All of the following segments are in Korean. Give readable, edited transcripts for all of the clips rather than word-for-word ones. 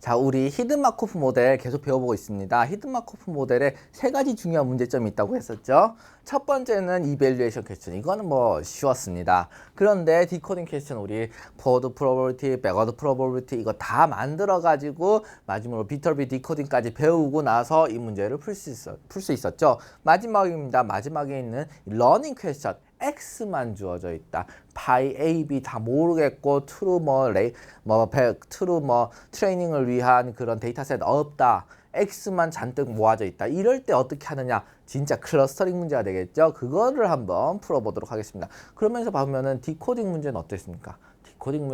자, 우리 히든 마코프 모델 계속 배워보고 있습니다. 히든 마코프 모델에 세 가지 중요한 문제점이 있다고 했었죠. 첫 번째는 이밸류에이션 퀘스천. 이거는 뭐 쉬웠습니다. 그런데 디코딩 퀘스천 우리 포워드 프로버빌티, 백워드 프로버빌티 이거 다 만들어 가지고 마지막으로 비터비 디코딩까지 배우고 나서 이 문제를 풀 수 있었죠. 마지막입니다. 마지막에 있는 러닝 퀘스천. X만 주어져 있다. 파이 A, B 다 모르겠고 트루 트레이닝을 위한 그런 데이터셋 없다. X만 잔뜩 모아져 있다. 이럴 때 어떻게 하느냐? 진짜 클러스터링 문제가 되겠죠. 그거를 한번 풀어보도록 하겠습니다. 그러면서 보면은 디코딩 문제는 어땠습니까? 디코딩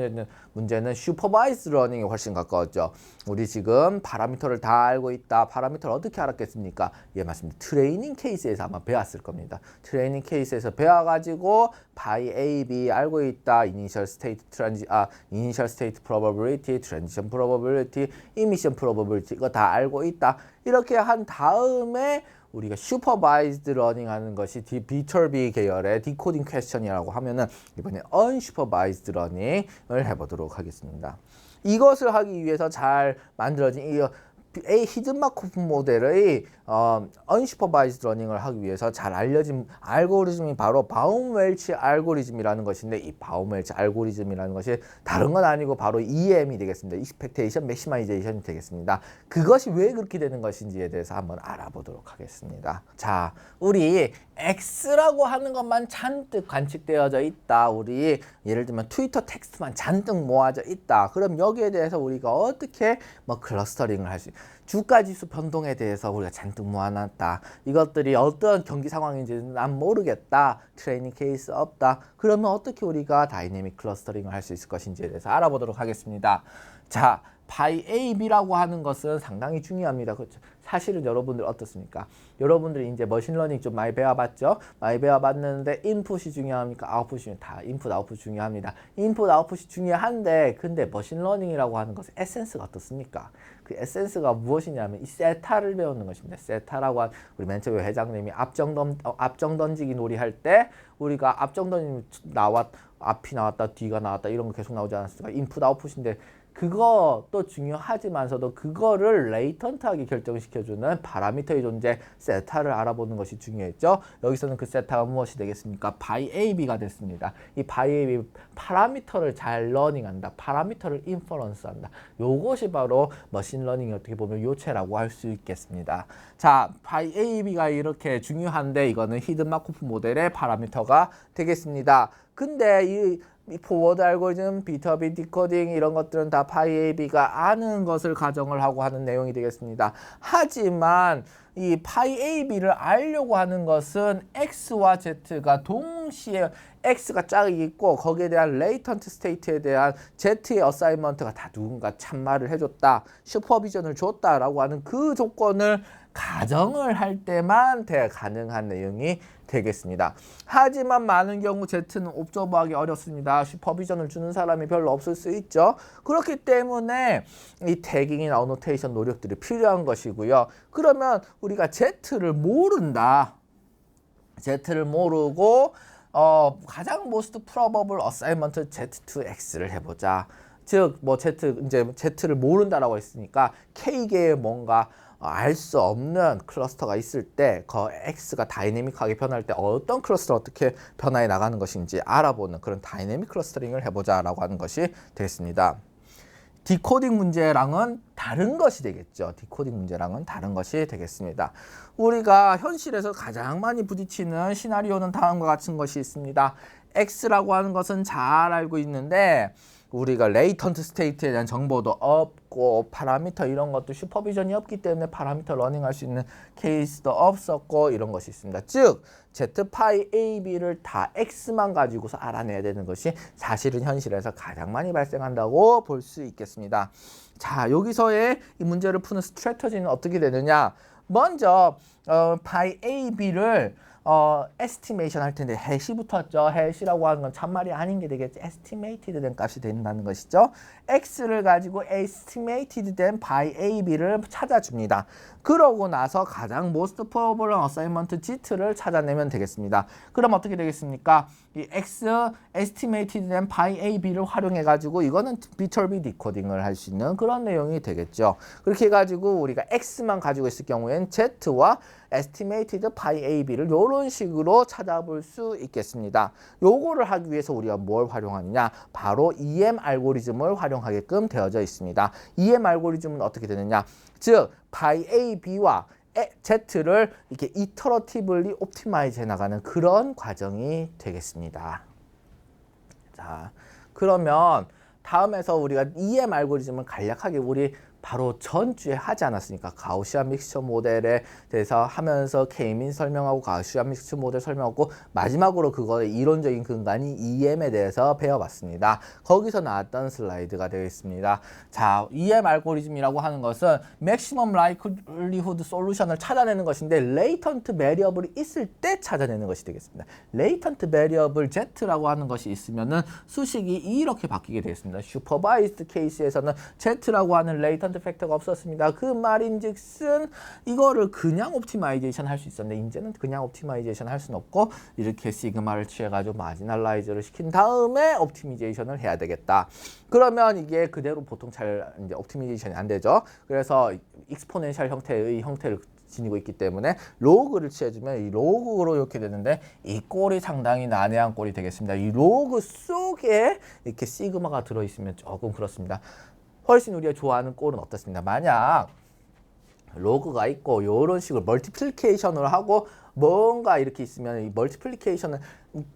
문제는 슈퍼바이즈 러닝이 훨씬 가까웠죠. 우리 지금 파라미터를 다 알고 있다. 파라미터를 어떻게 알았겠습니까? 예, 맞습니다. 트레이닝 케이스에서 아마 배웠을 겁니다. 트레이닝 케이스에서 배워가지고 바이 A, B 알고 있다. 이니셜 스테이트 프로버빌리티, 트랜지션 프로버빌리티, 이미션 프로버빌리티 이거 다 알고 있다. 이렇게 한 다음에 우리가 슈퍼바이즈드 러닝 하는 것이 비터비 계열의 디코딩 퀘스천이라고 하면은 이번에 언슈퍼바이즈드 러닝을 해보도록 하겠습니다. 이것을 하기 위해서 잘 만들어진 이 히든 마코프 모델의 언슈퍼바이즈드 러닝을 하기 위해서 잘 알려진 알고리즘이 바로 바움웰치 알고리즘이라는 것인데, 이 바움웰치 알고리즘이라는 것이 다른 건 아니고 바로 EM이 되겠습니다. 익스펙테이션 맥시마이제이션이 되겠습니다. 그것이 왜 그렇게 되는 것인지에 대해서 한번 알아보도록 하겠습니다. 자, 우리 X라고 하는 것만 잔뜩 관측되어져 있다. 우리 예를 들면 트위터 텍스트만 잔뜩 모아져 있다. 그럼 여기에 대해서 우리가 어떻게 클러스터링을 할 수 주가지수 변동에 대해서 우리가 잔뜩 모아놨다. 이것들이 어떤 경기 상황인지는 난 모르겠다. 트레이닝 케이스 없다. 그러면 어떻게 우리가 다이내믹 클러스터링을 할 수 있을 것인지에 대해서 알아보도록 하겠습니다. 자, 바이 A, B라고 하는 것은 상당히 중요합니다. 그렇죠? 사실은 여러분들 어떻습니까? 여러분들이 이제 머신러닝 좀 많이 배워봤죠? 많이 배워봤는데 인풋이 중요합니까? 아웃풋이 중요합니까? 다 인풋, 아웃풋 중요합니다. 인풋, 아웃풋이 중요한데 근데 머신러닝이라고 하는 것은 에센스가 어떻습니까? 그 에센스가 무엇이냐면 이 세타를 배우는 것입니다. 세타라고 한 우리 맨 처음에 회장님이 앞정 던지기 놀이 할 때 우리가 앞정 던지면 앞이 나왔다, 뒤가 나왔다 이런 거 계속 나오지 않았습니까? 인풋, 아웃풋인데 그것도 중요하지만서도 그거를 레이턴트하게 결정시켜주는 파라미터의 존재 세타를 알아보는 것이 중요했죠. 여기서는 그 세타가 무엇이 되겠습니까? 바이 AB가 됐습니다. 이 바이 AB 파라미터를 잘 러닝한다. 파라미터를 인퍼런스한다. 요것이 바로 머신러닝이 어떻게 보면 요체라고 할 수 있겠습니다. 자, 바이 AB가 이렇게 중요한데 이거는 히든 마코프 모델의 파라미터가 되겠습니다. 근데 이 포워드 알고리즘, 비터비 디코딩 이런 것들은 다 파이 AB가 아는 것을 가정을 하고 하는 내용이 되겠습니다. 하지만 이 파이 AB를 알려고 하는 것은 X와 Z가 동시에 X가 짝이 있고 거기에 대한 레이턴트 스테이트에 대한 Z의 어사이먼트가 다 누군가 참말을 해줬다, 슈퍼비전을 줬다라고 하는 그 조건을 가정을 할 때만 가능한 내용이 되겠습니다. 하지만 많은 경우 Z는 옵저버하기 어렵습니다. 슈퍼비전을 주는 사람이 별로 없을 수 있죠. 그렇기 때문에 이 태깅이나 어노테이션 노력들이 필요한 것이고요. 그러면 우리가 Z를 모른다. Z를 모르고 가장 most probable assignment Z to X를 해보자. 즉, Z를 모른다라고 했으니까 K계의 뭔가 알 수 없는 클러스터가 있을 때 그 X가 다이내믹하게 변할 때 어떤 클러스터가 어떻게 변화해 나가는 것인지 알아보는 그런 다이내믹 클러스터링을 해보자라고 하는 것이 되겠습니다. 디코딩 문제랑은 다른 것이 되겠죠. 디코딩 문제랑은 다른 것이 되겠습니다. 우리가 현실에서 가장 많이 부딪히는 시나리오는 다음과 같은 것이 있습니다. X라고 하는 것은 잘 알고 있는데 우리가 레이턴트 스테이트에 대한 정보도 없고 파라미터 이런 것도 슈퍼비전이 없기 때문에 파라미터 러닝할 수 있는 케이스도 없었고 이런 것이 있습니다. 즉 Z파이 AB를 다 X만 가지고서 알아내야 되는 것이 사실은 현실에서 가장 많이 발생한다고 볼 수 있겠습니다. 자, 여기서의 이 문제를 푸는 스트래터지는 어떻게 되느냐? 먼저 파이 AB를 estimation 할 텐데 hat이 붙었죠. hat이라고 하는 건 참말이 아닌 게 되겠죠. estimated 된 값이 된다는 것이죠. x를 가지고 estimated 된 by ab를 찾아줍니다. 그러고 나서 가장 most probable assignment g를 찾아내면 되겠습니다. 그럼 어떻게 되겠습니까? 이 x estimated 된 by ab를 활용해 가지고 이거는 Viterbi 디코딩을 할 수 있는 그런 내용이 되겠죠. 그렇게 해 가지고 우리가 x만 가지고 있을 경우엔 z와 estimated by ab를 이런 식으로 찾아볼 수 있겠습니다. 요거를 하기 위해서 우리가 뭘 활용하느냐? 바로 EM 알고리즘을 활용하게끔 되어져 있습니다. EM 알고리즘은 어떻게 되느냐? 즉, by ab와 z를 이렇게 iteratively optimize 해 나가는 그런 과정이 되겠습니다. 자, 그러면 다음에서 우리가 EM 알고리즘을 간략하게 우리 바로 전주에 하지 않았습니까? 가우시안 믹스처 모델에 대해서 하면서 K-민 설명하고 가우시안 믹스처 모델 설명하고 마지막으로 그거의 이론적인 근간이 EM에 대해서 배워봤습니다. 거기서 나왔던 슬라이드가 되겠습니다. 자, EM 알고리즘이라고 하는 것은 Maximum Likelihood Solution을 찾아내는 것인데 Latent Variable이 있을 때 찾아내는 것이 되겠습니다. Latent Variable Z라고 하는 것이 있으면은 수식이 이렇게 바뀌게 되겠습니다. Supervised case에서는 Z라고 하는 Latent 팩터가 없었습니다. 그 말인즉슨 이거를 그냥 옵티마이제이션 할 수 있었는데 이제는 그냥 옵티마이제이션 할 수는 없고 이렇게 시그마를 취해가지고 마지널라이즈를 시킨 다음에 옵티미제이션을 해야 되겠다. 그러면 이게 그대로 보통 잘 이제 옵티미제이션이 안 되죠. 그래서 익스포넨셜 형태의 형태를 지니고 있기 때문에 로그를 취해주면 이 로그로 이렇게 되는데 이 꼴이 상당히 난해한 꼴이 되겠습니다. 이 로그 속에 이렇게 시그마가 들어있으면 조금 그렇습니다. 훨씬 우리가 좋아하는 꼴은 어떻습니까? 만약 로그가 있고 이런 식으로 멀티플리케이션을 하고 뭔가 이렇게 있으면 이 멀티플리케이션은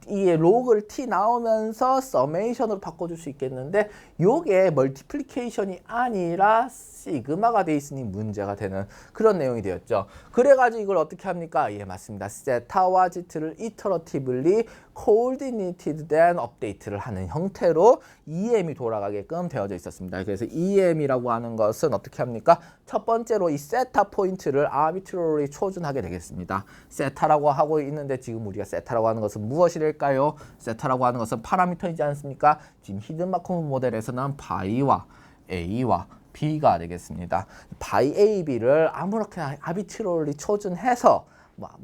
이 로그를 t 나오면서 서메이션으로 바꿔줄 수 있겠는데 요게 멀티플리케이션이 아니라 시그마가 돼 있으니 문제가 되는 그런 내용이 되었죠. 그래가지고 이걸 어떻게 합니까? 예, 맞습니다. 세타와 지트를 iteratively coordinated then update를 하는 형태로 EM이 돌아가게끔 되어져 있었습니다. 그래서 EM이라고 하는 것은 어떻게 합니까? 첫 번째로 이 세타 포인트를 arbitrarily 초준하게 되겠습니다. 세타라고 하고 있는데 지금 우리가 세타라고 하는 것은 무엇이랄까요? 세타라고 하는 것은 파라미터이지 않습니까? 지금 히든 마코브 모델에서는 바이와 A와 B가 되겠습니다. by AB를 아무렇게나 arbitrarily 초준해서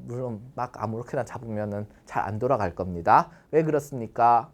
물론 막 아무렇게나 잡으면은 잘 안 돌아갈 겁니다. 왜 그렇습니까?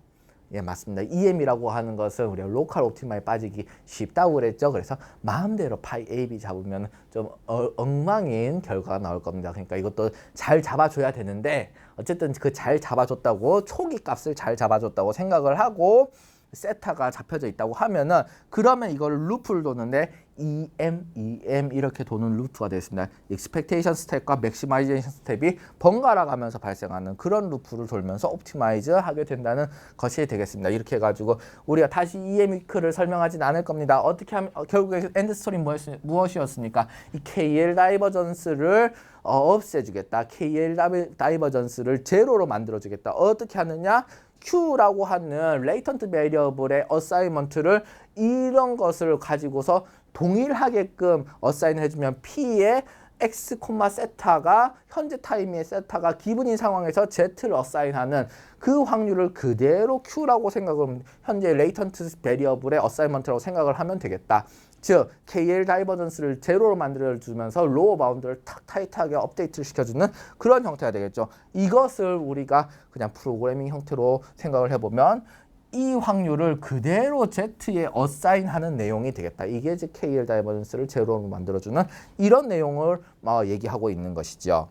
예, 맞습니다. EM이라고 하는 것은 우리가 로컬 옵티마에 빠지기 쉽다고 그랬죠. 그래서 마음대로 파이 AB 잡으면 좀 엉망인 결과가 나올 겁니다. 그러니까 이것도 잘 잡아줘야 되는데 어쨌든 그 잘 잡아줬다고 초기 값을 잘 잡아줬다고 생각을 하고 세타가 잡혀져 있다고 하면은 그러면 이걸 루프를 도는데 EM 이렇게 도는 루프가 되겠습니다. expectation 스텝과 maximization 스텝이 번갈아 가면서 발생하는 그런 루프를 돌면서 옵티마이즈 하게 된다는 것이 되겠습니다. 이렇게 해가지고 우리가 다시 EM 위크를 설명하진 않을 겁니다. 어떻게 하면 결국에 엔드 스토리 무엇이었습니까? 이 KL 다이버전스를 없애주겠다. KL 다이버전스를 제로로 만들어주겠다. 어떻게 하느냐? Q라고 하는 레이턴트 베리어블의 어사이먼트를 이런 것을 가지고서 동일하게끔 어사인 해주면 P의 X, 세타가 현재 타임의 세타가 기분인 상황에서 Z를 어사인하는 그 확률을 그대로 Q라고 생각을 현재 레이턴트 베리어블의 어사이먼트라고 생각을 하면 되겠다. 즉 KL 다이버전스를 제로로 만들어주면서 로어 바운드를 탁 타이트하게 업데이트를 시켜주는 그런 형태가 되겠죠. 이것을 우리가 그냥 프로그래밍 형태로 생각을 해보면 이 확률을 그대로 Z에 어사인하는 내용이 되겠다. 이게 이제 KL 다이버전스를 제로로 만들어주는 이런 내용을 얘기하고 있는 것이죠.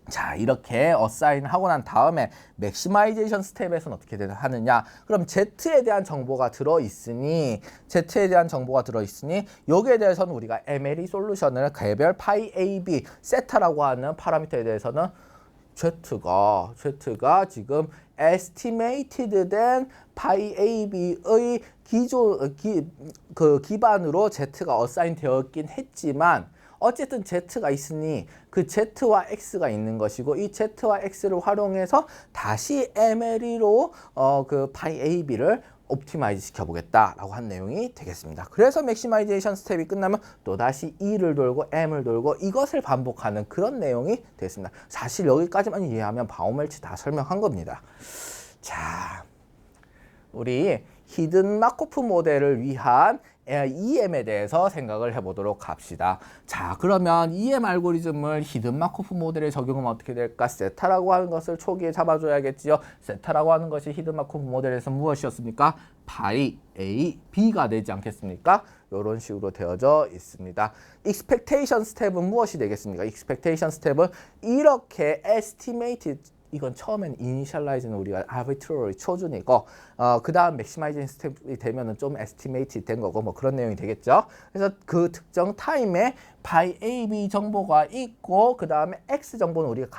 자, 이렇게 어사인 하고 난 다음에 맥시마이제이션 스텝에서는 어떻게 하느냐? 그럼 Z에 대한 정보가 들어있으니 여기에 대해서는 우리가 MLE 솔루션을 개별 파이 AB 세타라고 하는 파라미터에 대해서는 Z가 지금 estimated 된 파이 AB의 기반으로 Z가 어사인 되었긴 했지만 어쨌든 Z가 있으니 그 Z와 X가 있는 것이고 이 Z와 X를 활용해서 다시 MLE로 그 파이 AB를 옵티마이즈 시켜보겠다라고 한 내용이 되겠습니다. 그래서 맥시마이제이션 스텝이 끝나면 또다시 E를 돌고 M을 돌고 이것을 반복하는 그런 내용이 되겠습니다. 사실 여기까지만 이해하면 바우멜츠 다 설명한 겁니다. 자, 우리 히든 마코프 모델을 위한 EM에 대해서 생각을 해보도록 합시다. 자, 그러면 EM 알고리즘을 히든 마코프 모델에 적용하면 어떻게 될까? 세타라고 하는 것을 초기에 잡아줘야겠지요. 세타라고 하는 것이 히든 마코프 모델에서 무엇이었습니까? 파이 A, B가 되지 않겠습니까? 이런 식으로 되어져 있습니다. expectation 스텝은 무엇이 되겠습니까? expectation 스텝은 이렇게 estimated, 이건 처음엔 initialize는 우리가 arbitrary 초준이고 그 다음 maximizing 스텝이 되면은 좀 estimated 된 거고 뭐 그런 내용이 되겠죠. 그래서 그 특정 타임에 by A, B 정보가 있고 그 다음에 X 정보는 우리가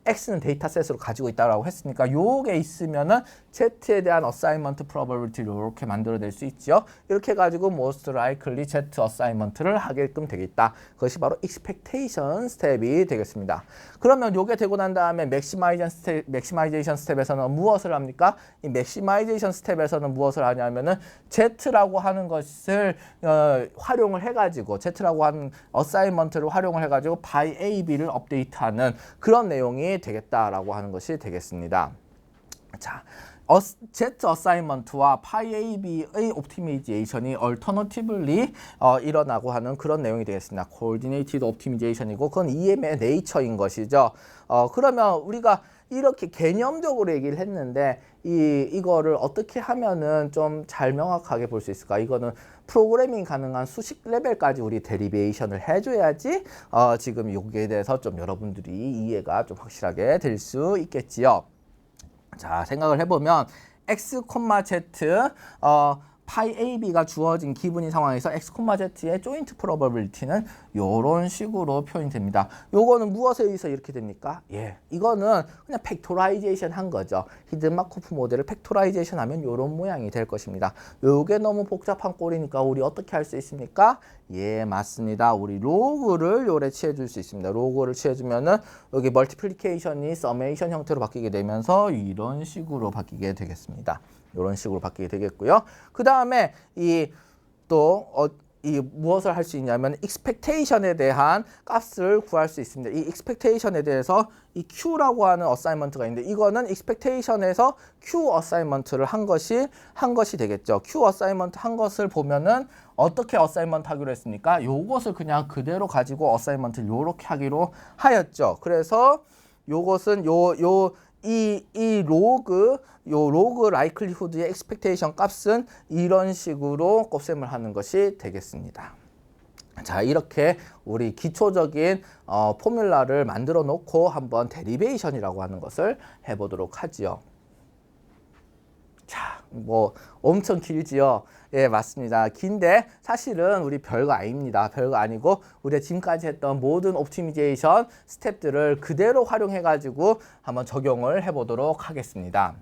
X는 데이터셋으로 가지고 있다고 했으니까 요게 있으면은 Z에 대한 assignment probability를 이렇게 만들어낼 수 있죠. 이렇게 해가지고 most likely Z assignment를 하게끔 되겠다. 그것이 바로 expectation 스텝이 되겠습니다. 그러면 요게 되고 난 다음에 maximization 스텝에서는 무엇을 합니까? 이 maximization 스텝에서는 무엇을 하냐면은 Z라고 하는 것을 활용을 해가지고 Z라고 하는 assignment를 활용을 해가지고 by A, B를 업데이트하는 그런 내용이 되겠다라고 하는 것이 되겠습니다. 자, Z 어사이먼트와 파이 AB의 옵티미제이션이 얼터너티블리 일어나고 하는 그런 내용이 되겠습니다. 코오디네이티드 옵티미제이션이고 그건 EM의 네이처인 것이죠. 그러면 우리가 이렇게 개념적으로 얘기를 했는데 이거를 어떻게 하면은 좀 잘 명확하게 볼 수 있을까? 이거는 프로그래밍 가능한 수식 레벨까지 우리 데리베이션을 해줘야지 지금 여기에 대해서 좀 여러분들이 이해가 좀 확실하게 될 수 있겠지요. 자, 생각을 해보면 x, z 파이 AB가 주어진 기분인 상황에서 x, z의 조인트 프로버빌리티는 이런 식으로 표현이 됩니다. 요거는 무엇에 의해서 이렇게 됩니까? 예, 이거는 그냥 팩토라이제이션 한 거죠. 히든 마코프 모델을 팩토라이제이션 하면 이런 모양이 될 것입니다. 요게 너무 복잡한 꼴이니까 우리 어떻게 할 수 있습니까? 예, 맞습니다. 우리 로그를 요래 취해줄 수 있습니다. 로그를 취해주면은 여기 멀티플리케이션이 서메이션 형태로 바뀌게 되면서 이런 식으로 바뀌게 되겠습니다. 이런 식으로 바뀌게 되겠고요. 그 다음에 이 무엇을 할 수 있냐면 expectation에 대한 값을 구할 수 있습니다. 이 expectation에 대해서 이 Q라고 하는 어사이먼트가 있는데 이거는 expectation에서 Q 어사이먼트를 한 것이 되겠죠. Q 어사이먼트 한 것을 보면은 어떻게 어사이먼트 하기로 했습니까? 요것을 그냥 그대로 가지고 어사이먼트를 요렇게 하기로 하였죠. 그래서 요것은 이 로그 라이클리후드의 expectation 값은 이런 식으로 곱셈을 하는 것이 되겠습니다. 자, 이렇게 우리 기초적인 포뮬라를 만들어 놓고 한번 데리베이션이라고 하는 것을 해보도록 하지요. 자, 뭐 엄청 길지요. 예, 맞습니다. 긴데 사실은 우리 별거 아닙니다. 별거 아니고 우리가 지금까지 했던 모든 옵티미제이션 스텝들을 그대로 활용해 가지고 한번 적용을 해보도록 하겠습니다.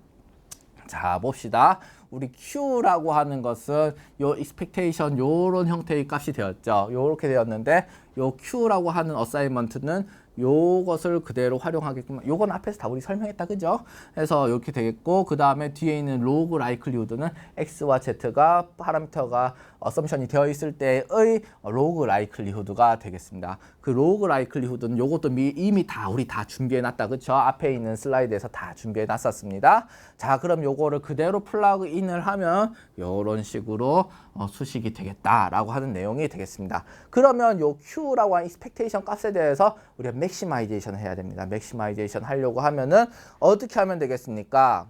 자, 봅시다. 우리 Q라고 하는 것은 요 expectation 요런 형태의 값이 되었죠. 요렇게 되었는데 요 Q라고 하는 어사이먼트는 요것을 그대로 활용하게끔, 요건 앞에서 다 우리 설명했다, 그죠? 그래서 이렇게 되겠고, 그 다음에 뒤에 있는 로그 라이클리후드는 x와 z가 파라미터가 어썸션이 되어 있을 때의 로그 라이클리후드가 되겠습니다. 그 로그 라이클리후드는 요것도 이미 우리 다 준비해 놨다, 그쵸? 앞에 있는 슬라이드에서 다 준비해 놨었습니다. 자, 그럼 요거를 그대로 플러그인을 하면 요런 식으로 수식이 되겠다라고 하는 내용이 되겠습니다. 그러면 요 Q라고 하는 expectation 값에 대해서 우리가 맥시마이제이션 해야 됩니다. 맥시마이제이션 하려고 하면은 어떻게 하면 되겠습니까?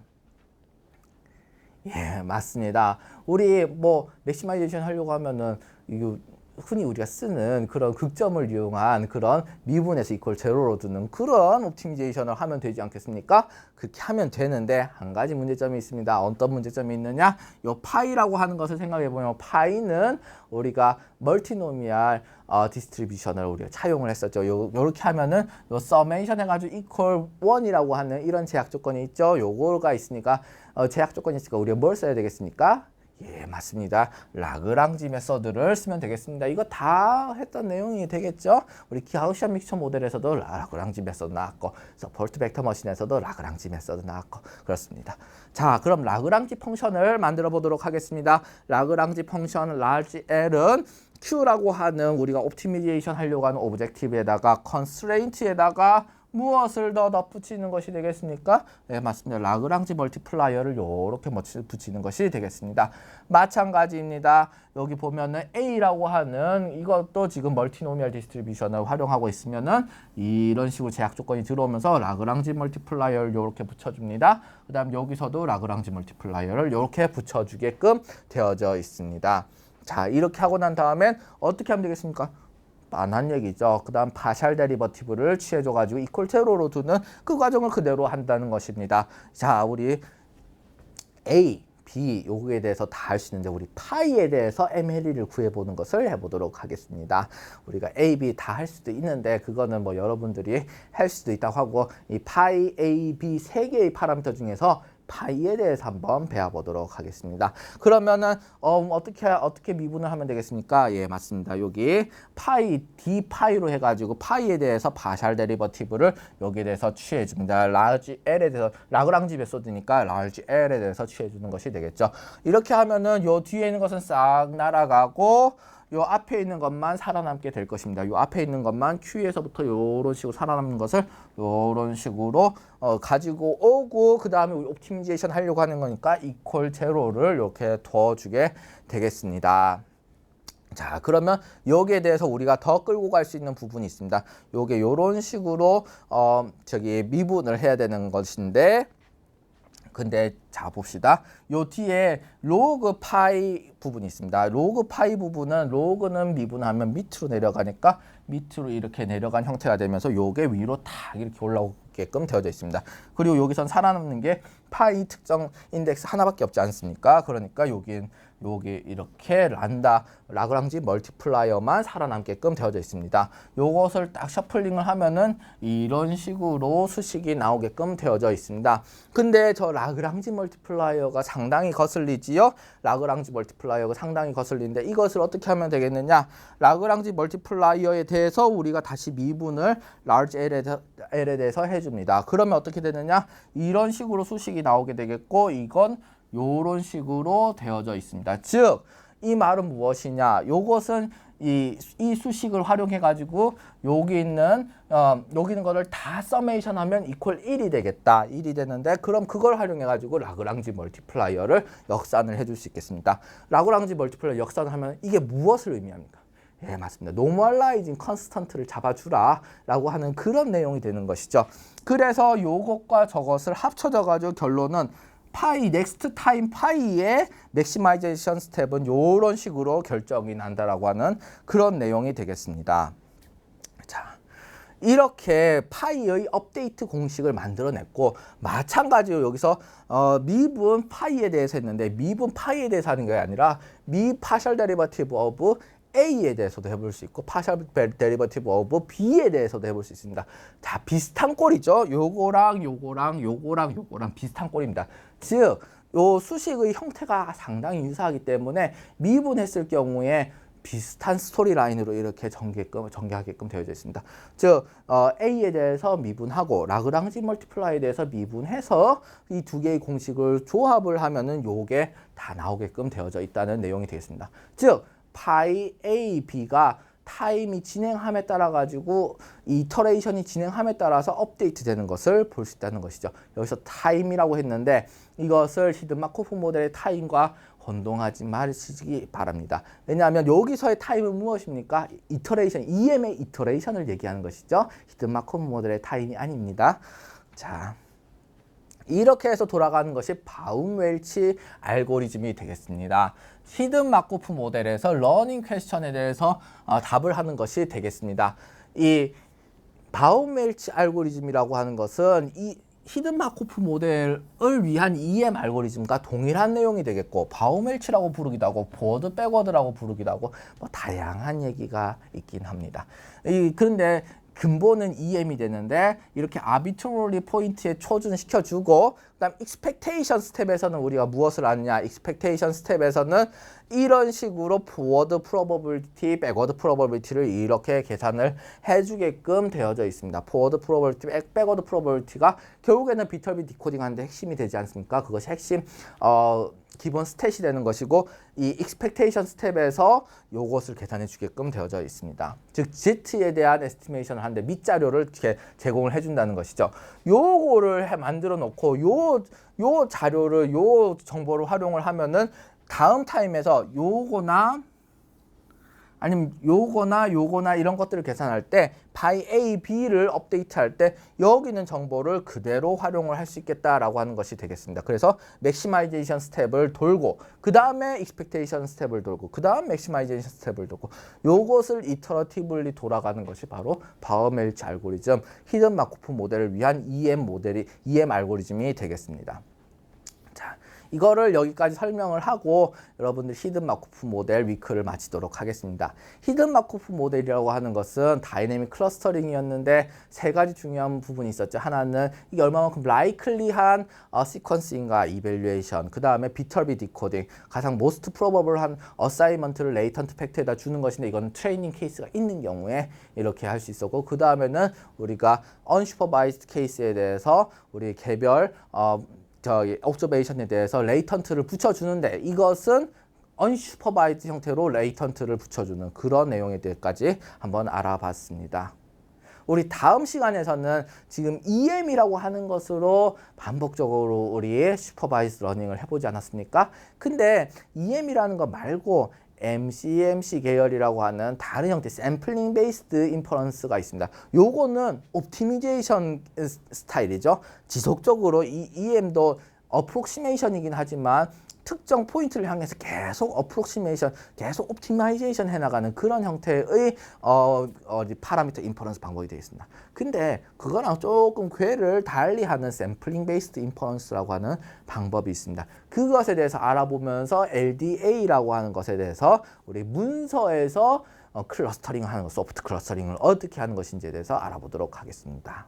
예, 맞습니다. 우리 맥시마이제이션 하려고 하면은 이거 흔히 우리가 쓰는 그런 극점을 이용한 그런 미분에서 이퀄 제로로 두는 그런 옵티미제이션을 하면 되지 않겠습니까? 그렇게 하면 되는데 한 가지 문제점이 있습니다. 어떤 문제점이 있느냐? 요 파이라고 하는 것을 생각해 보면 파이는 우리가 멀티노미알 디스트리뷰션을 우리가 차용을 했었죠. 요렇게 하면은 요 서메이션 해가지고 이퀄 1이라고 하는 이런 제약 조건이 있죠. 요거가 있으니까 제약 조건이 있으니까 우리가 뭘 써야 되겠습니까? 예, 맞습니다. 라그랑지 메서드를 쓰면 되겠습니다. 이거 다 했던 내용이 되겠죠? 우리 가우시안 믹스처 모델에서도 라그랑지 메서드 나왔고, 서포트 벡터 머신에서도 라그랑지 메서드 나왔고, 그렇습니다. 자, 그럼 라그랑지 펑션을 만들어 보도록 하겠습니다. 라그랑지 펑션 large L은 Q라고 하는 우리가 옵티미제이션 하려고 하는 오브젝티브에다가 컨스트레인트에다가 무엇을 더 덧붙이는 것이 되겠습니까? 네, 맞습니다. 라그랑지 멀티플라이어를 이렇게 붙이는 것이 되겠습니다. 마찬가지입니다. 여기 보면은 A라고 하는 이것도 지금 멀티노미얼 디스트리뷰션을 활용하고 있으면은 이런 식으로 제약 조건이 들어오면서 라그랑지 멀티플라이어를 이렇게 붙여줍니다. 그 다음 여기서도 라그랑지 멀티플라이어를 이렇게 붙여주게끔 되어져 있습니다. 자, 이렇게 하고 난 다음엔 어떻게 하면 되겠습니까? 뻔한 얘기죠. 그 다음 파셜 데리버티브를 취해줘가지고 이퀄 제로로 두는 그 과정을 그대로 한다는 것입니다. 자, 우리 A, B 요거에 대해서 다 할 수 있는데 우리 파이에 대해서 MLE를 구해보는 것을 해보도록 하겠습니다. 우리가 A, B 다 할 수도 있는데 그거는 뭐 여러분들이 할 수도 있다고 하고 이 파이, A, B 세 개의 파라미터 중에서 파이에 대해서 한번 배워보도록 하겠습니다. 그러면은 어떻게 미분을 하면 되겠습니까? 예, 맞습니다. 여기 파이, D 파이로 해가지고 파이에 대해서 파셜 데리버티브를 여기에 대해서 취해줍니다. 라지 L에 대해서 라그랑지 메소드니까 라지 L에 대해서 취해주는 것이 되겠죠. 이렇게 하면은 요 뒤에 있는 것은 싹 날아가고 요 앞에 있는 것만 살아남게 될 것입니다. 요 앞에 있는 것만 Q에서부터 요런 식으로 살아남는 것을 요런 식으로 가지고 오고 그 다음에 옵티미제이션 하려고 하는 거니까 이퀄 제로를 이렇게 둬주게 되겠습니다. 자, 그러면 여기에 대해서 우리가 더 끌고 갈 수 있는 부분이 있습니다. 요게 요런 식으로 미분을 해야 되는 것인데 근데 자 봅시다. 요 뒤에 로그 파이 부분이 있습니다. 로그 파이 부분은 로그는 미분하면 밑으로 내려가니까 밑으로 이렇게 내려간 형태가 되면서 요게 위로 탁 이렇게 올라오게끔 되어져 있습니다. 그리고 여기선 살아남는 게 파이 특정 인덱스 하나밖에 없지 않습니까? 그러니까 여기 이렇게 라그랑지 멀티플라이어만 살아남게끔 되어져 있습니다. 요것을 딱 셔플링을 하면은 이런 식으로 수식이 나오게끔 되어져 있습니다. 근데 저 라그랑지 멀티플라이어가 상당히 거슬리지요? 라그랑지 멀티플라이어가 상당히 거슬리는데 이것을 어떻게 하면 되겠느냐? 라그랑지 멀티플라이어에 대해서 우리가 다시 미분을 large L에 대해서 해줍니다. 그러면 어떻게 되느냐? 이런 식으로 수식이 나오게 되겠고 이건 요런 식으로 되어져 있습니다. 즉, 이 말은 무엇이냐? 요것은 이 수식을 활용해 가지고 여기 있는 거를 다 서메이션 하면 이퀄 1이 되겠다. 1이 되는데 그럼 그걸 활용해 가지고 라그랑지 멀티플라이어를 역산을 해줄 수 있겠습니다. 라그랑지 멀티플라이어 역산을 하면 이게 무엇을 의미합니까? 예, 맞습니다. 노멀라이징 컨스턴트를 잡아주라 라고 하는 그런 내용이 되는 것이죠. 그래서 요것과 저것을 합쳐져 가지고 결론은 파이 넥스트 타임 파이의 맥시마이제이션 스텝은 이런 식으로 결정이 난다라고 하는 그런 내용이 되겠습니다. 자, 이렇게 파이의 업데이트 공식을 만들어냈고 마찬가지로 여기서 미분 파이에 대해서 했는데 미분 파이에 대해서 하는 게 아니라 미 파셜 데리버티브 오브 A에 대해서도 해볼 수 있고 파셜 데리버티브 오브 B에 대해서도 해볼 수 있습니다. 자, 비슷한 꼴이죠. 요거랑 비슷한 꼴입니다. 즉, 요 수식의 형태가 상당히 유사하기 때문에 미분했을 경우에 비슷한 스토리라인으로 이렇게 전개하게끔 되어져 있습니다. 즉, A에 대해서 미분하고 라그랑지 멀티플라이에 대해서 미분해서 이 두 개의 공식을 조합을 하면은 요게 다 나오게끔 되어져 있다는 내용이 되겠습니다. 즉, 파이 A, B가 타임이 진행함에 따라 가지고 이터레이션이 진행함에 따라서 업데이트 되는 것을 볼 수 있다는 것이죠. 여기서 타임이라고 했는데 이것을 히든 마코프 모델의 타임과 혼동하지 마시기 바랍니다. 왜냐하면 여기서의 타임은 무엇입니까? 이터레이션, EM의 이터레이션을 얘기하는 것이죠. 히든 마코프 모델의 타임이 아닙니다. 자, 이렇게 해서 돌아가는 것이 바움웰치 알고리즘이 되겠습니다. 히든 마코프 모델에서 러닝 퀘스천에 대해서 답을 하는 것이 되겠습니다. 이 바움웰치 알고리즘이라고 하는 것은 이 히든 마코프 모델을 위한 EM 알고리즘과 동일한 내용이 되겠고 바움웰치라고 부르기도 하고 포워드 백워드라고 부르기도 하고 뭐 다양한 얘기가 있긴 합니다. 그런데 근본은 EM이 되는데 이렇게 아비트러리 포인트에 초준시켜주고 그다음 expectation 스텝에서는 우리가 무엇을 하느냐? expectation 스텝에서는 이런 식으로 forward probability, backward probability를 이렇게 계산을 해주게끔 되어져 있습니다. forward probability, backward probability가 결국에는 비터비 디코딩 하는데 핵심이 되지 않습니까? 그것이 핵심 기본 스탯이 되는 것이고 이 expectation 스텝에서 요것을 계산해 주게끔 되어져 있습니다. 즉 Z에 대한 에스티메이션을 하는데 밑자료를 제공을 해준다는 것이죠. 요거를 만들어 놓고 요 자료를 요 정보를 활용을 하면은 다음 타임에서 요거나 아니면 요거나 이런 것들을 계산할 때 by A, B를 업데이트할 때 여기 있는 정보를 그대로 활용을 할 수 있겠다라고 하는 것이 되겠습니다. 그래서 맥시마이제이션 스텝을 돌고 그 다음에 익스펙테이션 스텝을 돌고 그 다음 맥시마이제이션 스텝을 돌고 요것을 이터러티블리 돌아가는 것이 바로 바우멜치 알고리즘 히든 마코프 모델을 위한 EM 알고리즘이 되겠습니다. 자, 이거를 여기까지 설명을 하고 여러분들 히든 마코프 모델 위크를 마치도록 하겠습니다. 히든 마코프 모델이라고 하는 것은 다이내믹 클러스터링이었는데 세 가지 중요한 부분이 있었죠. 하나는 이게 얼마만큼 라이클리한 시퀀스인가 이밸류에이션, 그 다음에 비터비 디코딩, 가장 모스트 프로버블한 어사이먼트를 레이턴트 팩트에다 주는 것인데 이건 트레이닝 케이스가 있는 경우에 이렇게 할 수 있었고, 그 다음에는 우리가 언슈퍼바이즈드 케이스에 대해서 우리 개별 옵저베이션에 대해서 레이턴트를 붙여주는데 이것은 언슈퍼바이즈 형태로 레이턴트를 붙여주는 그런 내용에 대해서까지 한번 알아봤습니다. 우리 다음 시간에서는 지금 EM이라고 하는 것으로 반복적으로 우리 슈퍼바이즈 러닝을 해보지 않았습니까? 근데 EM이라는 거 말고 MCMC 계열이라고 하는 다른 형태 샘플링 베이스드 인퍼런스가 있습니다. 요거는 옵티미제이션 스타일이죠. 지속적으로 이 EM도 어프록시메이션이긴 하지만 특정 포인트를 향해서 계속 어프록시메이션, 계속 옵티마이제이션 해나가는 그런 형태의 파라미터 인퍼런스 방법이 되어 있습니다. 근데 그거랑 조금 궤를 달리하는 샘플링 베이스드 인퍼런스라고 하는 방법이 있습니다. 그것에 대해서 알아보면서 LDA라고 하는 것에 대해서 우리 문서에서 클러스터링 하는 것, 소프트 클러스터링을 어떻게 하는 것인지에 대해서 알아보도록 하겠습니다.